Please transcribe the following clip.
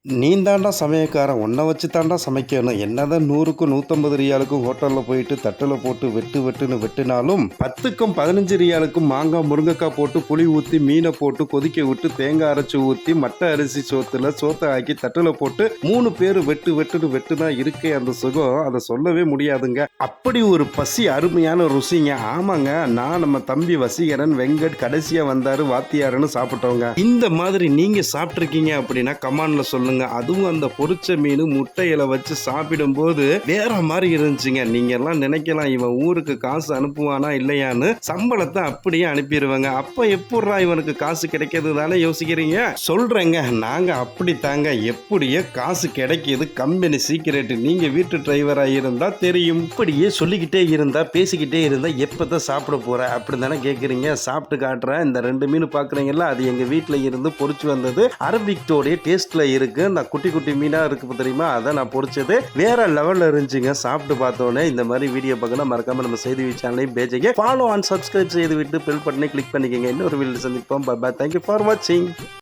நீ தாண்டா சமையக்காரன் உன்னை வச்சு தாண்டா சமைக்கணும். என்னதான் 100க்கும் 150 ரியாலுக்கும் ஹோட்டலில் போயிட்டு தட்டில் போட்டு வெட்டுன்னு வெட்டினாலும் 10க்கும் 15 ரியாலுக்கும் மாங்காய் முருங்கைக்காய் போட்டு புளி ஊற்றி மீனை போட்டு கொதிக்க விட்டு தேங்காய் அரைச்சி ஊற்றி மட்டை அரிசி சோத்தை ஆக்கி தட்டில் போட்டு 3 பேர் வெட்டுன்னு வெட்டுனா இருக்கே அந்த சுகம் அதை சொல்லவே முடியாதுங்க. அப்படி ஒரு பசி அருமையான ருசிங்க. ஆமாங்க, நான் நம்ம தம்பி வசீகரன் வெங்கட் கடைசியாக வந்தார் வாத்தியாருன்னு சாப்பிட்டோங்க. இந்த மாதிரி நீங்கள் சாப்பிட்ருக்கீங்க அப்படின்னா கமாண்டில் சொல்லுங்க. அதுவும் அந்த பொரிச்ச மீன் முட்டையில வச்சு சாப்பிடும் போது வேற மாதிரி இருந்துச்சுங்க. நீங்க எல்லாம் நினைக்கலாம் இவன் ஊருக்கு காசு அனுப்புவானா இல்லையான்னு. சம்பளத்தை அப்படியே அனுப்பிடுவாங்க. அப்ப எப்படா இவனுக்கு காசு கிடைக்கிறது தானே யோசிக்கிறீங்க. சொல்றேங்க, நாங்க அப்படி தாங்க. எப்படியே காசு கிடைக்கிது கம்பெனி சீக்கிரட். நீங்க வீட்டு டிரைவரா இருந்தா தெரியும். இப்படியே சொல்லிக்கிட்டே இருந்தா பேசிக்கிட்டே இருந்தா எப்பதான் சாப்பிட போற அப்படி தானே கேக்குறீங்க. சாப்பிட்டு காட்டுறேன். இந்த 2 மீன் பாக்குறீங்களா, அது எங்க வீட்டுல இருந்து பொரிச்சு வந்தது. அரபிக்டோடைய டேஸ்ட்ல இருக்கு. நான் குட்டி மீனா இருக்கு தெரியுமா, அதை நான் பொரிச்சது வேற லெவல்ல இருந்துச்சுங்க. சாப்பிட்டு பார்த்தோன்னே இந்த மாதிரி வீடியோ பார்க்கணும் மறக்காம நம்ம செய்தி சேனலையும் பேஜைக்கு ஃபாலோ அண்ட் சப்ஸ்கிரைப் செய்து விட்டு பெல் பட்டனை கிளிக் பண்ணிக்கங்க. இன்னொரு வீடியோ சந்திப்போம். By by. தேங்க்யூ ஃபார் வாட்சிங்.